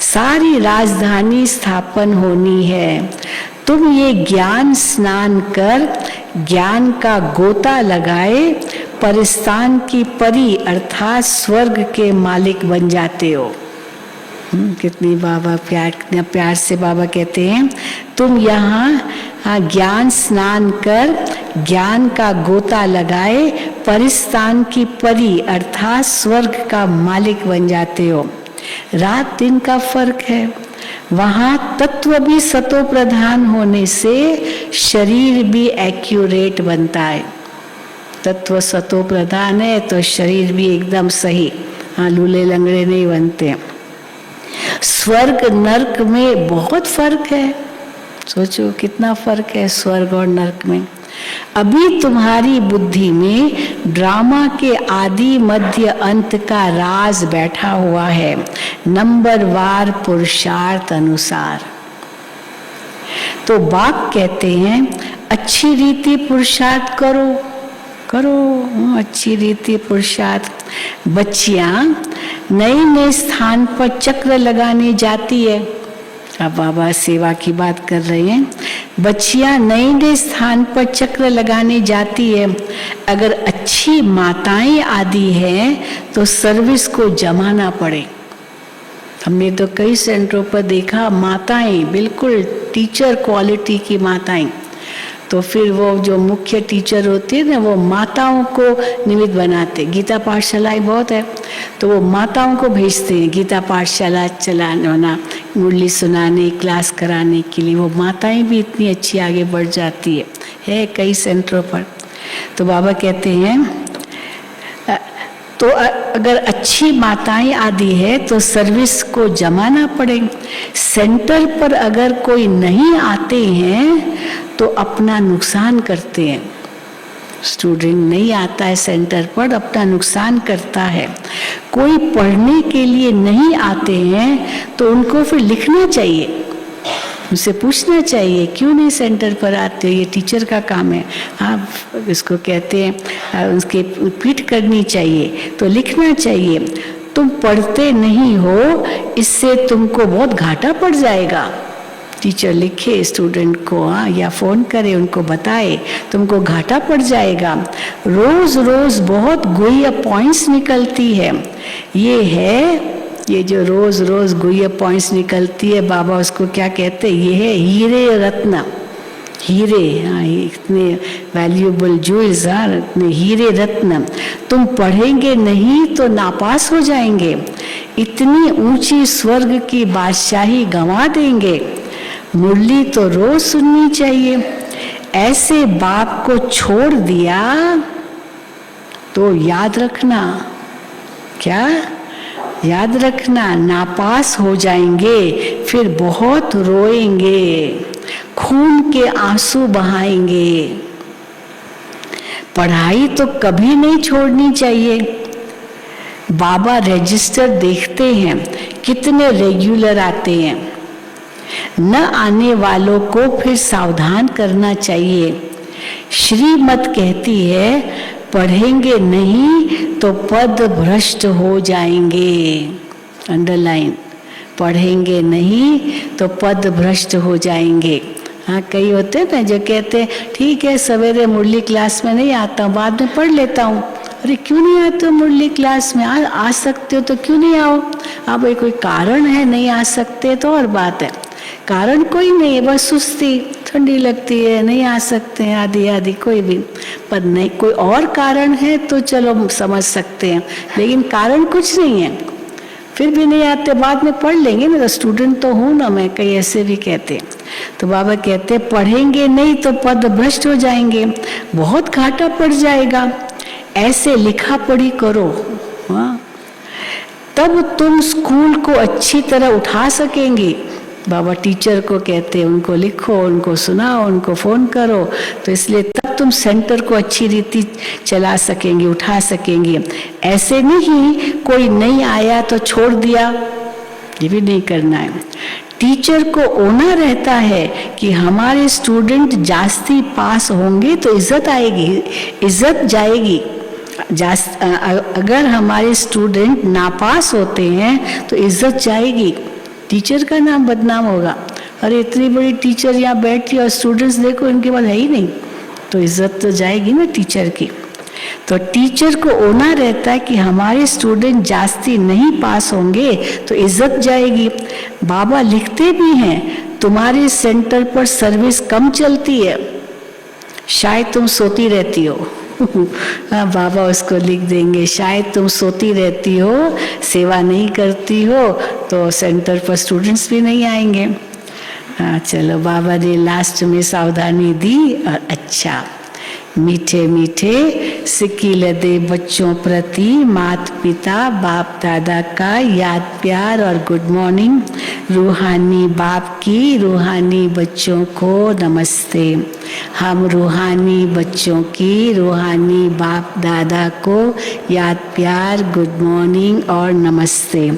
सारी राजधानी स्थापन होनी है। तुम ये ज्ञान स्नान कर ज्ञान का गोता लगाए परिस्तान की परी अर्थात स्वर्ग के मालिक बन जाते हो। कितनी बाबा कितना प्यार से बाबा कहते हैं, तुम यहाँ ज्ञान स्नान कर ज्ञान का गोता लगाए परिस्तान की परी अर्थात स्वर्ग का मालिक बन जाते हो। रात दिन का फर्क है। वहाँ तत्व भी सतो प्रधान होने से शरीर भी एक्यूरेट बनता है। तत्व सतो प्रधान है तो शरीर भी एकदम सही, हाँ लूले लंगड़े नहीं बनते। स्वर्ग नरक में बहुत फर्क है। सोचो कितना फर्क है स्वर्ग और नरक में। अभी तुम्हारी बुद्धि में ड्रामा के आदि मध्य अंत का राज बैठा हुआ है, नंबरवार पुरुषार्थ अनुसार। तो बाप कहते हैं अच्छी रीति पुरुषार्थ करो, अच्छी रीति पुरुषार्थ। बच्चियां नए नए स्थान पर चक्र लगाने जाती है। अब बाबा सेवा की बात कर रहे हैं। बच्चियां नए नए स्थान पर चक्र लगाने जाती है। अगर अच्छी माताएं आदि हैं तो सर्विस को जमाना पड़े। हमने तो कई सेंटरों पर देखा माताएं बिल्कुल टीचर क्वालिटी की माताएं, तो फिर वो जो मुख्य टीचर होती है ना वो माताओं को निमित्त बनाते। गीता पाठशालाएं बहुत है तो वो माताओं को भेजते हैं गीता पाठशाला चलाना, मुरली सुनाने, क्लास कराने के लिए। वो माताएं भी इतनी अच्छी आगे बढ़ जाती है कई सेंटरों पर। तो बाबा कहते हैं तो अगर अच्छी माताएं आदि है तो सर्विस को जमाना पड़े। सेंटर पर अगर कोई नहीं आते हैं तो अपना नुकसान करते हैं। स्टूडेंट नहीं आता है सेंटर पर, अपना नुकसान करता है। कोई पढ़ने के लिए नहीं आते हैं तो उनको फिर लिखना चाहिए, उनसे पूछना चाहिए क्यों नहीं सेंटर पर आते हो, ये टीचर का काम है। आप इसको कहते हैं उसके पीठ करनी चाहिए, तो लिखना चाहिए तुम पढ़ते नहीं हो, इससे तुमको बहुत घाटा पड़ जाएगा। टीचर लिखे स्टूडेंट को या फोन करे उनको बताए तुमको घाटा पड़ जाएगा। रोज रोज बहुत गुह्य पॉइंट्स निकलती है। ये जो रोज रोज गुह्य पॉइंट्स निकलती है बाबा उसको क्या कहते हैं, ये है हीरे रत्न। हीरे इतने वैल्यूएबल ज्वेल्स, इतने हीरे रत्न। तुम पढ़ेंगे नहीं तो नापास हो जाएंगे, इतनी ऊंची स्वर्ग की बादशाही गंवा देंगे। मुरली तो रोज सुननी चाहिए। ऐसे बाप को छोड़ दिया तो याद रखना, क्या याद रखना, नापास हो जाएंगे, फिर बहुत रोएंगे, खून के आंसू बहाएंगे। पढ़ाई तो कभी नहीं छोड़नी चाहिए। बाबा रजिस्टर देखते हैं कितने रेगुलर आते हैं। न आने वालों को फिर सावधान करना चाहिए। श्रीमत कहती है पढ़ेंगे नहीं तो पद भ्रष्ट हो जाएंगे। अंडरलाइन, पढ़ेंगे नहीं तो पद भ्रष्ट हो जाएंगे। हाँ कई होते हैं ना जो कहते हैं ठीक है सवेरे मुरली क्लास में नहीं आता हूँ, बाद में पढ़ लेता हूँ। अरे क्यों नहीं आते हो मुरली क्लास में? आ सकते हो तो क्यों नहीं आओ? अब कोई कारण है नहीं आ सकते तो और बात है, कारण कोई नहीं है, बस सुस्ती, ठंडी लगती है, नहीं आ सकते हैं, आदि कोई भी। पर नहीं कोई और कारण है तो चलो समझ सकते हैं, लेकिन कारण कुछ नहीं है फिर भी नहीं आते, बाद में पढ़ लेंगे ना, स्टूडेंट तो हूँ ना मैं, कई ऐसे भी कहते हैं। तो बाबा कहते पढ़ेंगे नहीं तो पद भ्रष्ट हो जाएंगे, बहुत घाटा पड़ जाएगा। ऐसे लिखा पढ़ी करो, हाँ तब तुम स्कूल को अच्छी तरह उठा सकेंगे। बाबा टीचर को कहते हैं उनको लिखो, उनको सुनाओ, उनको फोन करो, तो इसलिए तब तुम सेंटर को अच्छी रीति चला सकेंगे, उठा सकेंगे। ऐसे नहीं कोई नहीं आया तो छोड़ दिया, ये भी नहीं करना है। टीचर को होना रहता है कि हमारे स्टूडेंट जास्ती पास होंगे तो इज्जत आएगी, इज्जत जाएगी। अगर हमारे स्टूडेंट नापास होते हैं तो इज्जत जाएगी, टीचर का नाम बदनाम होगा। अरे इतनी बड़ी टीचर यहाँ बैठी और स्टूडेंट्स देखो इनके पास है ही नहीं, तो इज्जत तो जाएगी ना टीचर की। तो टीचर को होना रहता है कि हमारे स्टूडेंट जास्ती नहीं पास होंगे तो इज्जत जाएगी। बाबा लिखते भी हैं तुम्हारे सेंटर पर सर्विस कम चलती है, शायद तुम सोती रहती हो। बाबा उसको लिख देंगे, शायद तुम सोती रहती हो, सेवा नहीं करती हो, तो सेंटर पर स्टूडेंट्स भी नहीं आएंगे। चलो बाबा ने लास्ट में सावधानी दी। और अच्छा, मीठे मीठे सिक्की लदे बच्चों प्रति माता पिता बाप दादा का याद प्यार और गुड मॉर्निंग। रूहानी बाप की रूहानी बच्चों को नमस्ते। हम रूहानी बच्चों की रूहानी बाप दादा को याद प्यार गुड मॉर्निंग और नमस्ते।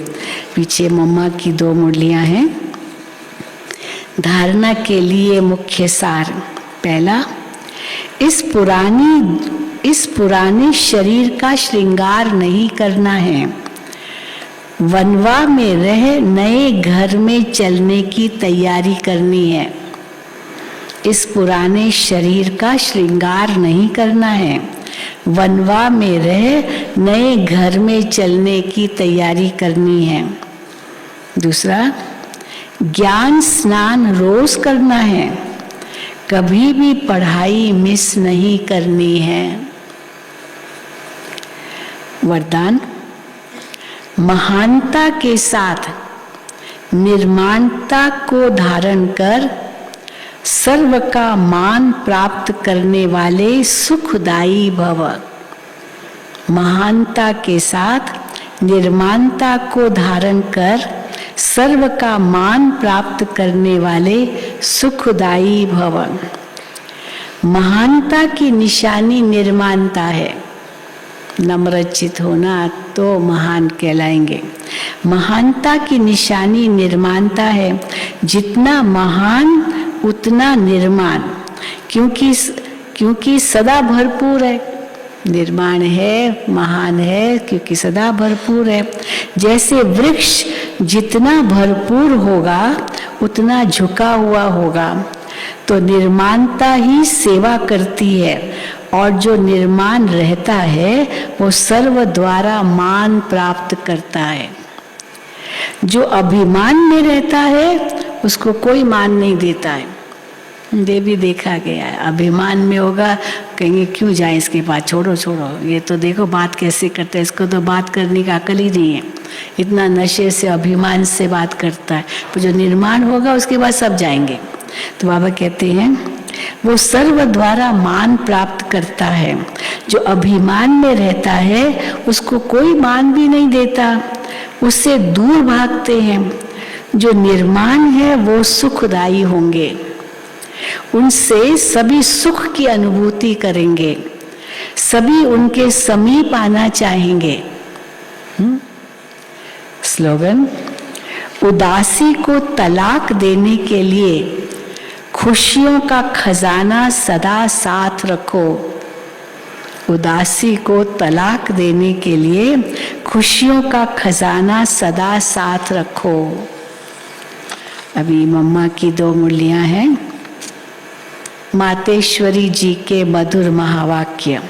पीछे मम्मा की 2 मुरलियां हैं। धारणा के लिए मुख्य सार। पहला, इस पुराने शरीर का श्रृंगार नहीं करना है। वनवा में रह नए घर में चलने की तैयारी करनी है। इस पुराने शरीर का श्रृंगार नहीं करना है। वनवा में रह नए घर में चलने की तैयारी करनी है। दूसरा, ज्ञान स्नान रोज करना है। कभी भी पढ़ाई मिस नहीं करनी है। वरदान, महानता के साथ निर्माणता को धारण कर सर्व का मान प्राप्त करने वाले सुखदायी भव। महानता के साथ निर्माणता को धारण कर सर्व का मान प्राप्त करने वाले सुखदायी भव। महानता की निशानी निर्माणता है। नम्रचित होना तो महान कहलाएंगे। महानता की निशानी निर्माणता है। जितना महान उतना निर्माण, क्योंकि सदा भरपूर है। निर्माण है, महान है क्योंकि सदा भरपूर है। जैसे वृक्ष जितना भरपूर होगा उतना झुका हुआ होगा, तो निर्माणता ही सेवा करती है और जो निर्माण रहता है वो सर्व द्वारा मान प्राप्त करता है। जो अभिमान में रहता है उसको कोई मान नहीं देता है। ये भी देखा गया है। अभिमान में होगा, कहेंगे क्यों जाए इसके पास, छोड़ो छोड़ो, ये तो देखो बात कैसे करता है, इसको तो बात करने का अकल ही नहीं है, इतना नशे से अभिमान से बात करता है। तो जो निर्माण होगा उसके बाद सब जाएंगे। तो बाबा कहते हैं वो सर्व द्वारा मान प्राप्त करता है। जो अभिमान में रहता है उसको कोई मान भी नहीं देता, उससे दूर भागते हैं। जो निर्माण है वो सुखदायी होंगे, उनसे सभी सुख की अनुभूति करेंगे, सभी उनके समीप आना चाहेंगे। स्लोगन, उदासी को तलाक देने के लिए खुशियों का खजाना सदा साथ रखो। उदासी को तलाक देने के लिए खुशियों का खजाना सदा साथ रखो। अभी मम्मा की 2 मुरलियां हैं। मातेश्वरी जी के मधुर महावाक्य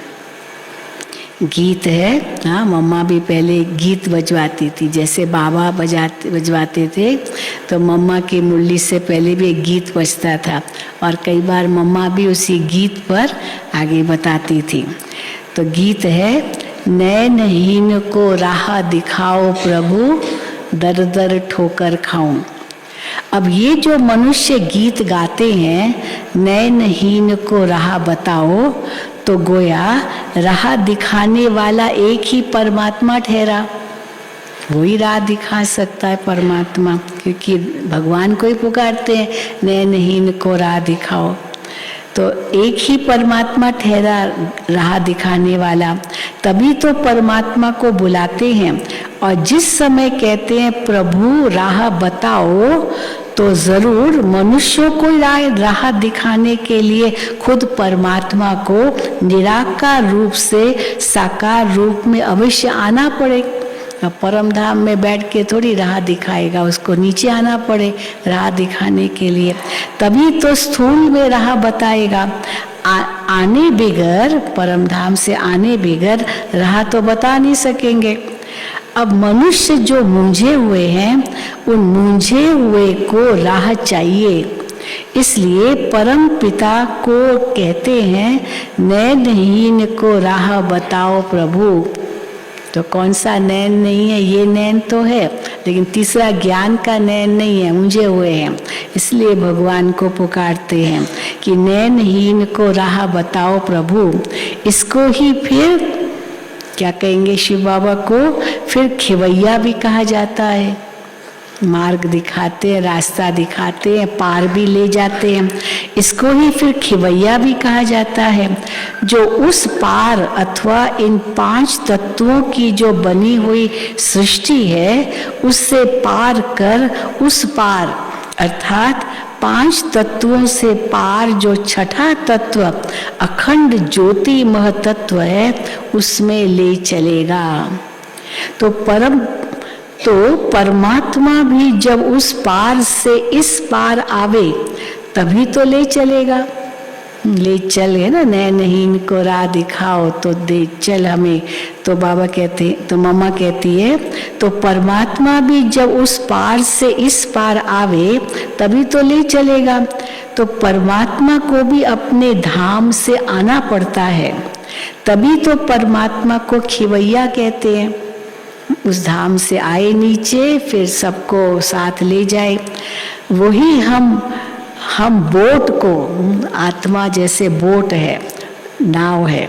गीत है। हाँ, मम्मा भी पहले गीत बजवाती थी, जैसे बाबा बजवाते थे तो मम्मा की मुरली से पहले भी एक गीत बजता था और कई बार मम्मा भी उसी गीत पर आगे बताती थी। तो गीत है, नैनहीन को राह दिखाओ प्रभु, दर दर ठोकर खाऊं। अब ये जो मनुष्य गीत गाते हैं, नैनहीन को राह बताओ, तो गोया राह दिखाने वाला एक ही परमात्मा ठहरा। वही राह दिखा सकता है परमात्मा, क्योंकि भगवान को ही पुकारते हैं नयनहीन को राह दिखाओ। तो एक ही परमात्मा ठहरा राह दिखाने वाला, तभी तो परमात्मा को बुलाते हैं। और जिस समय कहते हैं प्रभु राह बताओ, तो जरूर मनुष्यों को राह दिखाने के लिए खुद परमात्मा को निराकार रूप से साकार रूप में अवश्य आना पड़ेगा। परम धाम में बैठ के थोड़ी राह दिखाएगा, उसको नीचे आना पड़े राह दिखाने के लिए, तभी तो स्थूल में राह बताएगा। आने बिगर, परम धाम से आने बिगर राह तो बता नहीं सकेंगे। अब मनुष्य जो मूंझे हुए हैं, उन मूंझे हुए को राह चाहिए, इसलिए परम पिता को कहते हैं नयनहीन को राह बताओ प्रभु। तो कौन सा नैन नहीं है? ये नैन तो है, लेकिन तीसरा ज्ञान का नैन नहीं है, मूंझे हुए हैं। इसलिए भगवान को पुकारते हैं कि नैनहीन को राह बताओ प्रभु। इसको ही फिर क्या कहेंगे शिव बाबा को? फिर खिवैया भी कहा जाता है। मार्ग दिखाते हैं, रास्ता दिखाते हैं, पार भी ले जाते हैं। इसको ही फिर खिवैया भी कहा जाता है, जो उस पार अथवा इन 5 तत्वों की जो बनी हुई सृष्टि है, उससे पार कर उस पार अर्थात 5 तत्वों से पार जो छठा तत्व अखंड ज्योति महतत्व है, उसमें ले चलेगा। तो परमात्मा भी जब उस पार से इस पार आवे, तभी तो ले चलेगा। ले चल है ना, नयनहीन को राह दिखाओ तो दे चल हमें। तो बाबा कहते, तो मम्मा कहती है, तो परमात्मा भी जब उस पार से इस पार आवे, तभी तो ले चलेगा। तो परमात्मा को भी अपने धाम से आना पड़ता है, तभी तो परमात्मा को खिवैया कहते हैं। उस धाम से आए नीचे, फिर सबको साथ ले जाए। वही हम बोट को, आत्मा जैसे बोट है, नाव है,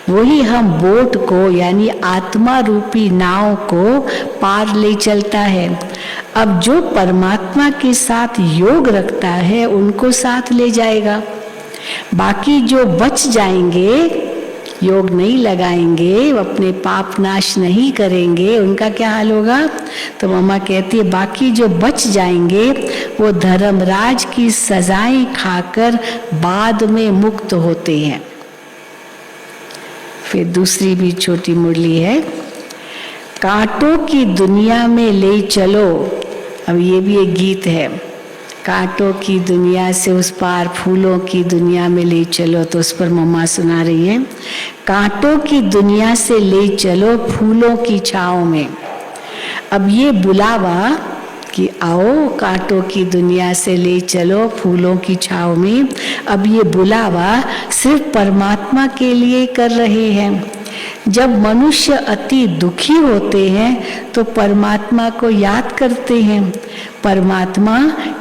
वही हम बोट को यानी आत्मा रूपी नाव को पार ले चलता है। अब जो परमात्मा के साथ योग रखता है, उनको साथ ले जाएगा। बाकी जो बच जाएंगे, योग नहीं लगाएंगे, अपने पाप नाश नहीं करेंगे, उनका क्या हाल होगा? तो मम्मा कहती है बाकी जो बच जाएंगे, वो धर्मराज की सजाएं खाकर बाद में मुक्त होते हैं। फिर दूसरी भी छोटी मुरली है, कांटों की दुनिया में ले चलो। अब ये भी एक गीत है, कांटों की दुनिया से उस पार फूलों की दुनिया में ले चलो। तो उस पर मम्मा सुना रही है, कांटों की दुनिया से ले चलो फूलों की छाँव में। अब ये बुलावा कि आओ कांटों की दुनिया से ले चलो फूलों की छाँव में, अब ये बुलावा सिर्फ परमात्मा के लिए कर रहे हैं। जब मनुष्य अति दुखी होते हैं तो परमात्मा को याद करते हैं, परमात्मा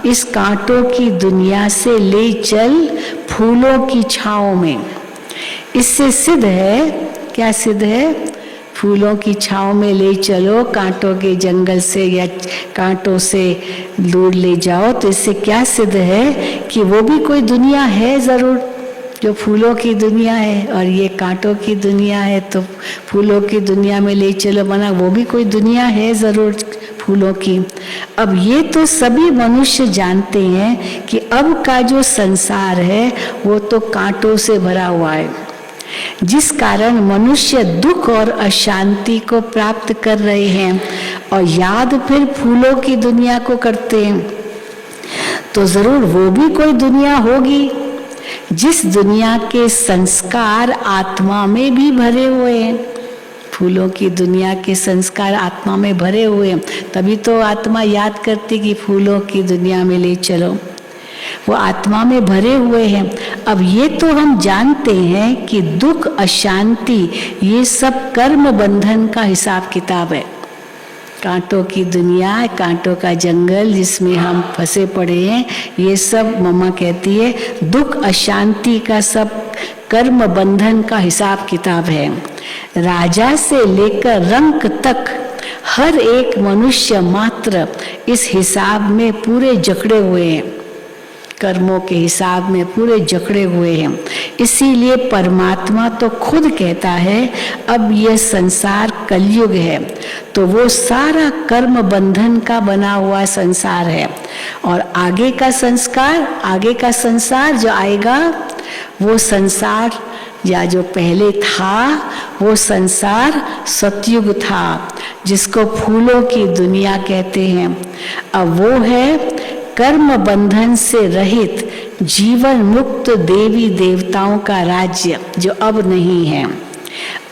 इस कांटों की दुनिया से ले चल फूलों की छाँव में। इससे सिद्ध है, क्या सिद्ध है? फूलों की छाँव में ले चलो, कांटों के जंगल से या कांटों से दूर ले जाओ। तो इससे क्या सिद्ध है कि वो भी कोई दुनिया है जरूर, जो फूलों की दुनिया है, और ये कांटों की दुनिया है। तो फूलों की दुनिया में ले चलो बना, वो भी कोई दुनिया है जरूर फूलों की। अब ये तो सभी मनुष्य जानते हैं कि अब का जो संसार है वो तो कांटों से भरा हुआ है, जिस कारण मनुष्य दुख और अशांति को प्राप्त कर रहे हैं और याद फिर फूलों की दुनिया को करते हैं। तो जरूर वो भी कोई दुनिया होगी जिस दुनिया के संस्कार आत्मा में भी भरे हुए हैं। फूलों की दुनिया के संस्कार आत्मा में भरे हुए हैं, तभी तो आत्मा याद करती कि फूलों की दुनिया में ले चलो, वो आत्मा में भरे हुए हैं। अब ये तो हम जानते हैं कि दुख अशांति ये सब कर्म बंधन का हिसाब किताब है। कांटों की दुनिया, कांटों का जंगल जिसमें हम फंसे पड़े हैं, ये सब मम्मा कहती है दुख अशांति का सब कर्म बंधन का हिसाब किताब है। राजा से लेकर रंक तक हर एक मनुष्य मात्र इस हिसाब में पूरे जकड़े हुए हैं, कर्मों के हिसाब में पूरे जकड़े हुए हैं। इसीलिए परमात्मा तो खुद कहता है अब यह संसार कलयुग है, तो वो सारा कर्म बंधन का बना हुआ संसार है। और आगे का संसार जो आएगा, वो संसार या जो पहले था वो संसार सतयुग था, जिसको फूलों की दुनिया कहते हैं। अब वो है कर्म बंधन से रहित जीवन मुक्त देवी देवताओं का राज्य, जो अब नहीं है।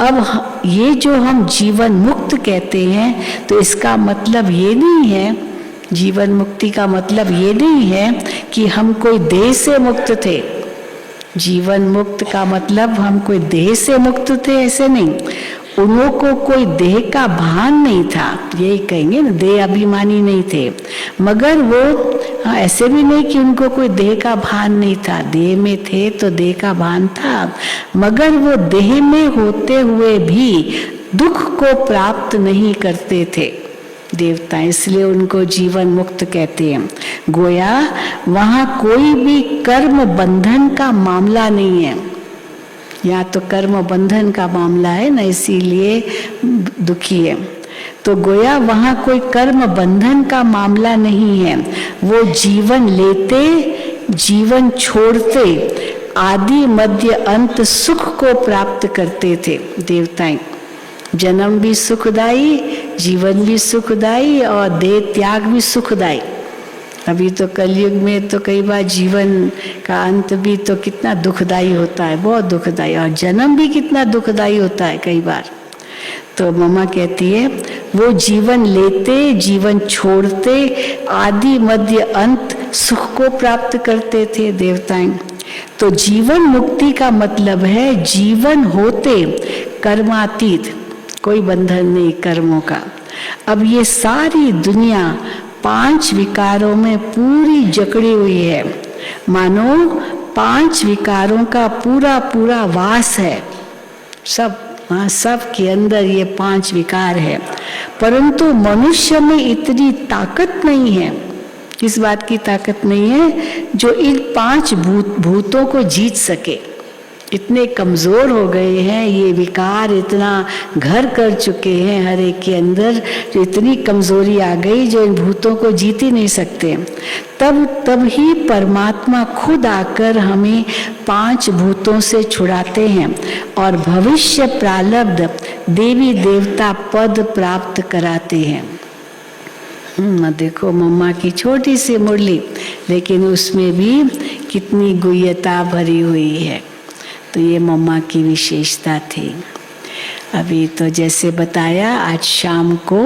अब ये जो हम जीवन मुक्त कहते हैं, तो इसका मतलब ये नहीं है, जीवन मुक्ति का मतलब ये नहीं है कि हम कोई देह से मुक्त थे। जीवन मुक्त का मतलब हम कोई देह से मुक्त थे, ऐसे नहीं। उन्हों को कोई देह का भान नहीं था, यही कहेंगे ना, देह अभिमानी नहीं थे। मगर वो ऐसे भी नहीं कि उनको कोई देह का भान नहीं था, देह में थे तो देह का भान था, मगर वो देह में होते हुए भी दुख को प्राप्त नहीं करते थे देवता, इसलिए उनको जीवन मुक्त कहते हैं। गोया वहाँ कोई भी कर्म बंधन का मामला नहीं है, या तो कर्म बंधन का मामला है ना, इसीलिए दुखी है। तो गोया वहाँ कोई कर्म बंधन का मामला नहीं है। वो जीवन लेते, जीवन छोड़ते, आदि मध्य अंत सुख को प्राप्त करते थे देवताएं। जन्म भी सुखदाई, जीवन भी सुखदाई और देह त्याग भी सुखदाई। अभी तो कलयुग में तो कई बार जीवन का अंत भी तो कितना दुखदाई होता है, बहुत दुखदाई, और जन्म भी कितना दुखदाई होता है कई बार। तो मम्मा कहती है वो जीवन लेते, जीवन छोड़ते, आदि मध्य अंत सुख को प्राप्त करते थे देवताएं। तो जीवन मुक्ति का मतलब है जीवन होते कर्मातीत, कोई बंधन नहीं कर्मों का। अब ये सारी दुनिया 5 विकारों में पूरी जकड़ी हुई है, मानो 5 विकारों का पूरा पूरा वास है। सब के अंदर ये 5 विकार है, परंतु मनुष्य में इतनी ताकत नहीं है। किस बात की ताकत नहीं है? जो इन 5 भूतों को जीत सके। इतने कमजोर हो गए हैं, ये विकार इतना घर कर चुके हैं हर एक के अंदर, जो इतनी कमजोरी आ गई जो इन भूतों को जीत ही नहीं सकते। तब ही परमात्मा खुद आकर हमें 5 भूतों से छुड़ाते हैं और भविष्य प्रारब्ध देवी देवता पद प्राप्त कराते हैं। देखो मम्मा की छोटी सी मुरली, लेकिन उसमें भी कितनी गुह्यता भरी हुई है। तो ये मम्मा की विशेषता थी। अभी तो जैसे बताया, आज शाम को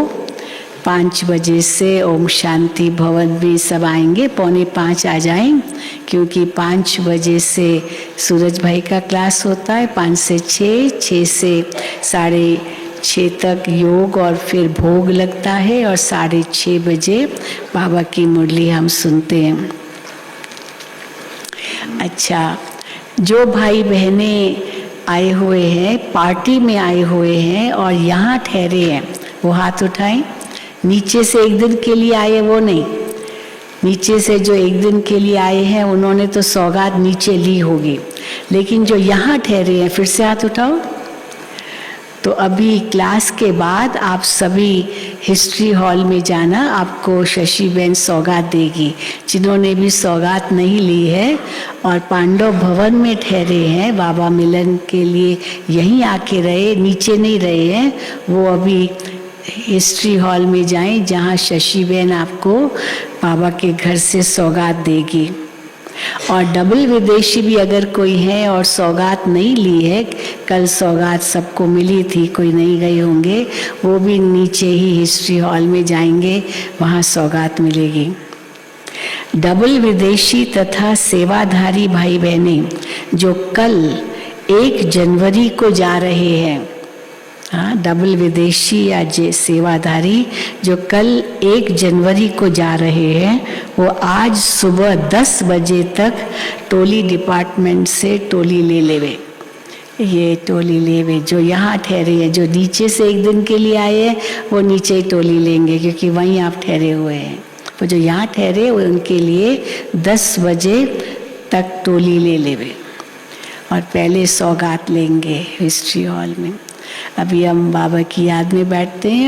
5 बजे से ओम शांति भवन भी सब आएंगे, 4:45 आ जाएं, क्योंकि 5 बजे से सूरज भाई का क्लास होता है, 5 से 6, 6 से 6:30 तक योग और फिर भोग लगता है, और 6:30 बजे बाबा की मुरली हम सुनते हैं। अच्छा, जो भाई बहने आए हुए हैं, पार्टी में आए हुए हैं और यहाँ ठहरे हैं, वो हाथ उठाएं। नीचे से एक दिन के लिए आए वो नहीं, नीचे से जो एक दिन के लिए आए हैं उन्होंने तो सौगात नीचे ली होगी, लेकिन जो यहाँ ठहरे हैं फिर से हाथ उठाओ। तो अभी क्लास के बाद आप सभी हिस्ट्री हॉल में जाना, आपको शशि बहन सौगात देगी। जिन्होंने भी सौगात नहीं ली है और पांडव भवन में ठहरे हैं, बाबा मिलन के लिए यहीं आके रहे, नीचे नहीं रहे हैं, वो अभी हिस्ट्री हॉल में जाएं, जहाँ शशि बहन आपको बाबा के घर से सौगात देगी। और डबल विदेशी भी अगर कोई है और सौगात नहीं ली है, कल सौगात सबको मिली थी, कोई नहीं गए होंगे, वो भी नीचे ही हिस्ट्री हॉल में जाएंगे, वहाँ सौगात मिलेगी। डबल विदेशी तथा सेवाधारी भाई बहनें जो कल 1 जनवरी को जा रहे हैं, हाँ, डबल विदेशी या सेवाधारी जो कल 1 जनवरी को जा रहे हैं, वो आज सुबह 10 बजे तक टोली डिपार्टमेंट से टोली ले लेवे। ये टोली लेवे, जो यहाँ ठहरे हैं, जो नीचे से एक दिन के लिए आए हैं वो नीचे ही टोली लेंगे क्योंकि वहीं आप ठहरे हुए हैं। वो जो यहाँ ठहरे वो उनके लिए 10 बजे तक टोली ले लेवे और पहले सौगात लेंगे हिस्ट्री हॉल में। अभी हम बाबा की याद में बैठते हैं